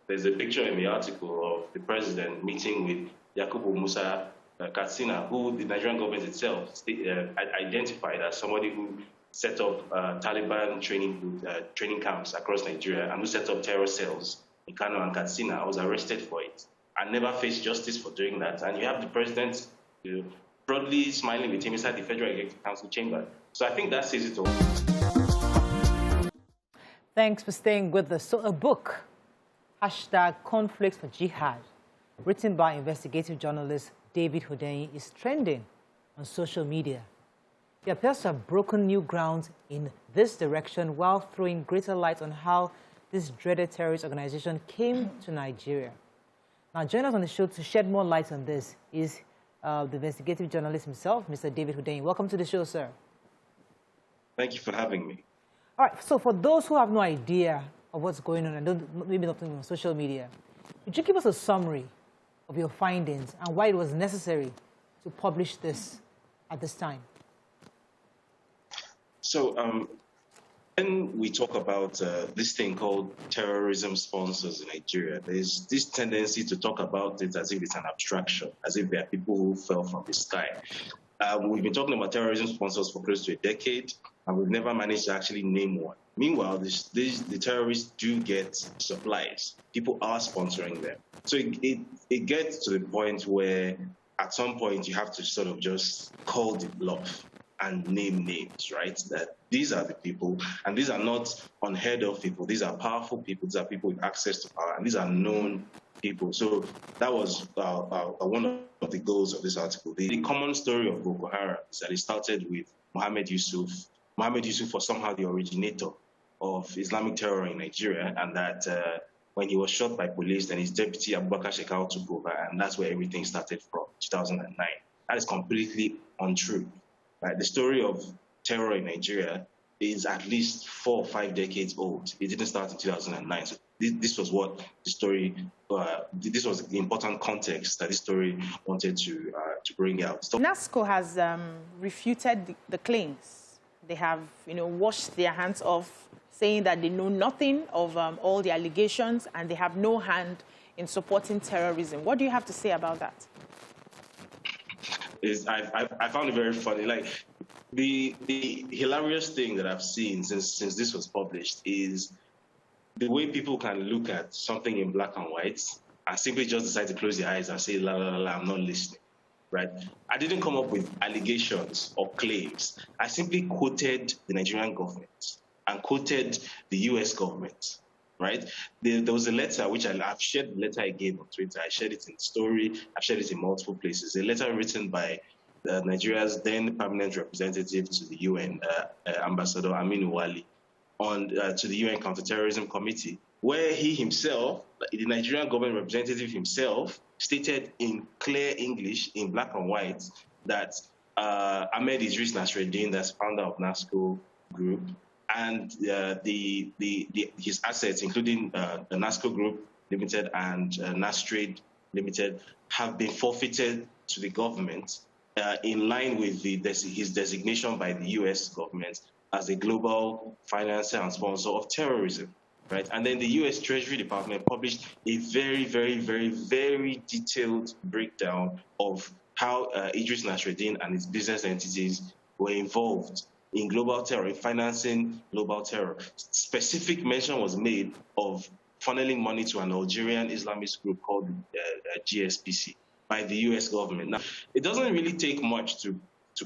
there's a picture in the article of the president meeting with Yakubu Musa Katsina, who the Nigerian government itself identified as somebody who set up Taliban training camps across Nigeria and who set up terror cells in Kano and Katsina. I was arrested for it and never faced justice for doing that. And you have the president broadly smiling with him inside the Federal Executive Council chamber. So I think that says it all. Thanks for staying with us. So a book, #Conflicts for Jihad, written by investigative journalist David Hundeyin, is trending on social media. He appears to have broken new ground in this direction while throwing greater light on how this dreaded terrorist organization came to Nigeria. Now, join us on the show to shed more light on this is the investigative journalist himself, Mr. David Hundeyin. Welcome to the show, sir. Thank you for having me. All right, so for those who have no idea of what's going on and maybe not on social media, could you give us a summary of your findings and why it was necessary to publish this at this time? So when we talk about this thing called terrorism sponsors in Nigeria, there's this tendency to talk about it as if it's an abstraction, as if there are people who fell from the sky. We've been talking about terrorism sponsors for close to a decade, and we've never managed to actually name one. Meanwhile, the terrorists do get supplies. People are sponsoring them. So it gets to the point where at some point you have to sort of just call the bluff and name names, right? That these are the people, and these are not unheard of people. These are powerful people. These are people with access to power, and these are known people. So that was one of the goals of this article. The common story of Boko Haram is that it started with Mohammed Yusuf. Mohammed Yusuf was somehow the originator of Islamic terror in Nigeria, and that when he was shot by police, then his deputy Abubakar Shekau took over, and that's where everything started from, 2009. That is completely untrue. Right? The story of terror in Nigeria is at least 4 or 5 decades old. It didn't start in 2009. So this was what the story, this was the important context that this story wanted to bring out. NASCO has refuted the claims. They have, washed their hands off, saying that they know nothing of all the allegations and they have no hand in supporting terrorism. What do you have to say about that? I found it very funny. Like the hilarious thing that I've seen since this was published is the way people can look at something in black and white and simply just decide to close their eyes and say, la, la, la, la, I'm not listening, right? I didn't come up with allegations or claims. I simply quoted the Nigerian government and quoted the US government, right? There was a letter, which I've shared the letter again on Twitter. I shared it in the story. I've shared it in multiple places. A letter written by Nigeria's then permanent representative to the UN, Ambassador Aminu Wali, to the UN Counterterrorism Committee, where he himself, the Nigerian government representative himself, stated in clear English, in black and white, that Ahmed Idris Nasreddin, that's founder of NASCO Group, and his assets, including the NASCO Group Limited and Nastrade Limited, have been forfeited to the government in line with his designation by the US government as a global financer and sponsor of terrorism, right? And then the US Treasury Department published a very, very, very, very detailed breakdown of how Idris Nasreddin and his business entities were involved in global terror, in financing global terror. Specific mention was made of funneling money to an Algerian Islamist group called GSPC by the US government. Now, it doesn't really take much to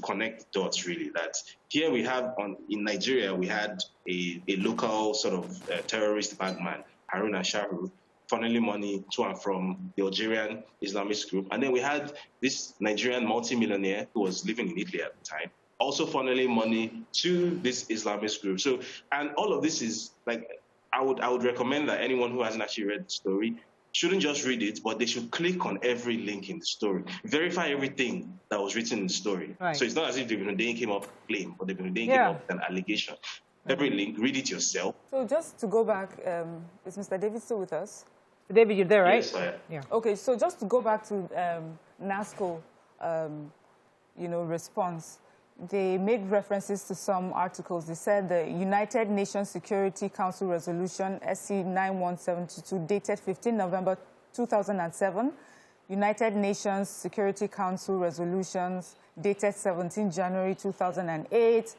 connect the dots, really, that here we have, in Nigeria, we had a local sort of terrorist bagman, Haruna Shahrukh, funneling money to and from the Algerian Islamist group. And then we had this Nigerian multimillionaire who was living in Italy at the time, also funneling money to this Islamist group. So, and all of this is, like, I would recommend that anyone who hasn't actually read the story shouldn't just read it, but they should click on every link in the story. Verify everything that was written in the story. Right. So it's not as if David Hundeyin came up with a claim, but David Hundeyin came up with an allegation. Every link, read it yourself. So just to go back, is Mr. David still with us? David, you're there, right? Yes, I am. Yeah. Okay, so just to go back to NASCO, response. they made references to some articles. They said the United Nations Security Council Resolution SC 9172 dated 15 November 2007, United Nations Security Council resolutions dated 17 January 2008,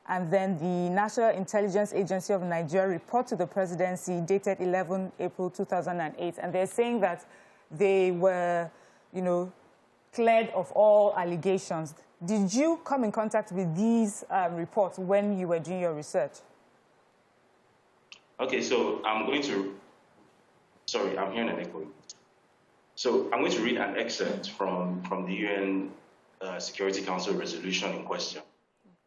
and then the National Intelligence Agency of Nigeria report to the presidency dated 11 April 2008. And they're saying that they were, cleared of all allegations. Did you come in contact with these reports when you were doing your research? Okay, so I'm hearing an echo. So I'm going to read an excerpt from the UN Security Council resolution in question.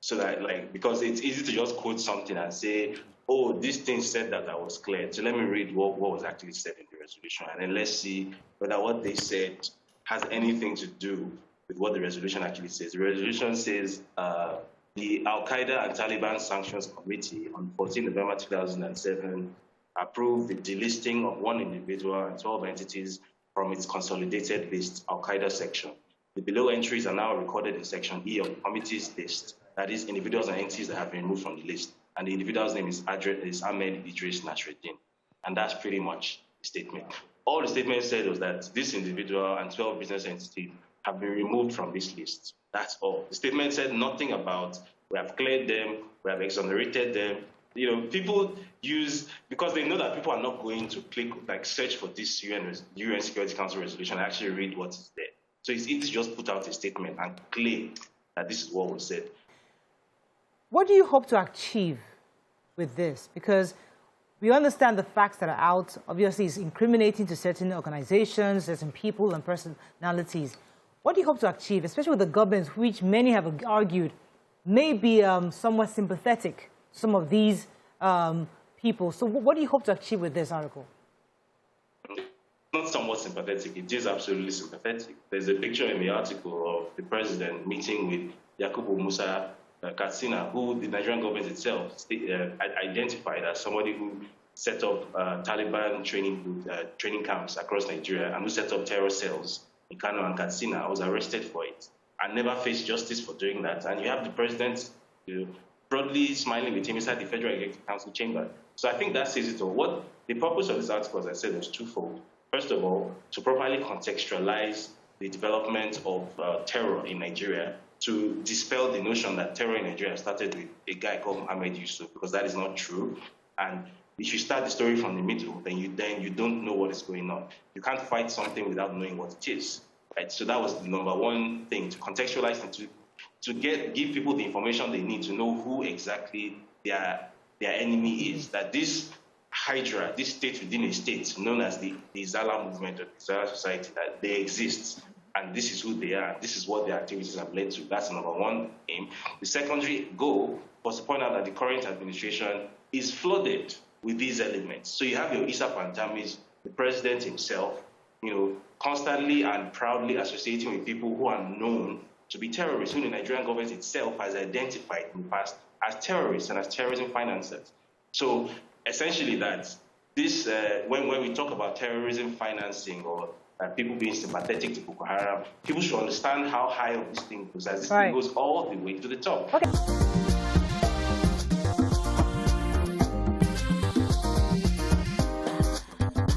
So that, because it's easy to just quote something and say, oh, this thing said that I was cleared. So let me read what was actually said in the resolution, and then let's see whether what they said has anything to do with what the resolution actually says. The resolution says the Al-Qaeda and Taliban Sanctions Committee on 14 November 2007 approved the delisting of one individual and 12 entities from its consolidated list, Al-Qaeda section. The below entries are now recorded in Section E of the committee's list, that is, individuals and entities that have been removed from the list. And the individual's name is Ahmed Idris Nasreddin. And that's pretty much the statement. All the statement said was that this individual and 12 business entities have been removed from this list. That's all. The statement said nothing about we have cleared them, we have exonerated them. People use, because they know that people are not going to click, search for this UN Security Council resolution and actually read what is there. So it's easy to just put out a statement and claim that this is what was said. What do you hope to achieve with this? Because we understand the facts that are out. Obviously, it's incriminating to certain organizations, certain people and personalities. What do you hope to achieve, especially with the governments, which many have argued may be somewhat sympathetic to some of these people? So what do you hope to achieve with this article? Not somewhat sympathetic. It is absolutely sympathetic. There's a picture in the article of the president meeting with Yakubu Musa Katsina, who the Nigerian government itself identified as somebody who set up Taliban training camps across Nigeria and who set up terror cells in Kano and Katsina. Was arrested for it and never faced justice for doing that. And you have the president broadly smiling with him inside the Federal Executive Council chamber. So I think that says it all. What the purpose of this article, as I said, was twofold. First of all, to properly contextualize the development of terror in Nigeria, to dispel the notion that terror in Nigeria started with a guy called Ahmed Yusuf, because that is not true. And if you start the story from the middle, then you don't know what is going on. You can't fight something without knowing what it is. Right? So that was the number one thing, to contextualize and to give people the information they need to know who exactly their enemy is. That this Hydra, this state within a state, known as the Zala movement or the Zala society, that they exist. And this is who they are. This is what their activities have led to. That's the number one aim. The secondary goal was to point out that the current administration is flooded with these elements. So you have your Issa Pantamis, the president himself, constantly and proudly associating with people who are known to be terrorists, who the Nigerian government itself has identified in the past as terrorists and as terrorism financiers. So essentially that this, when we talk about terrorism financing or people being sympathetic to Boko Haram, people should understand how high up this thing goes, as this thing goes all the way to the top. Okay.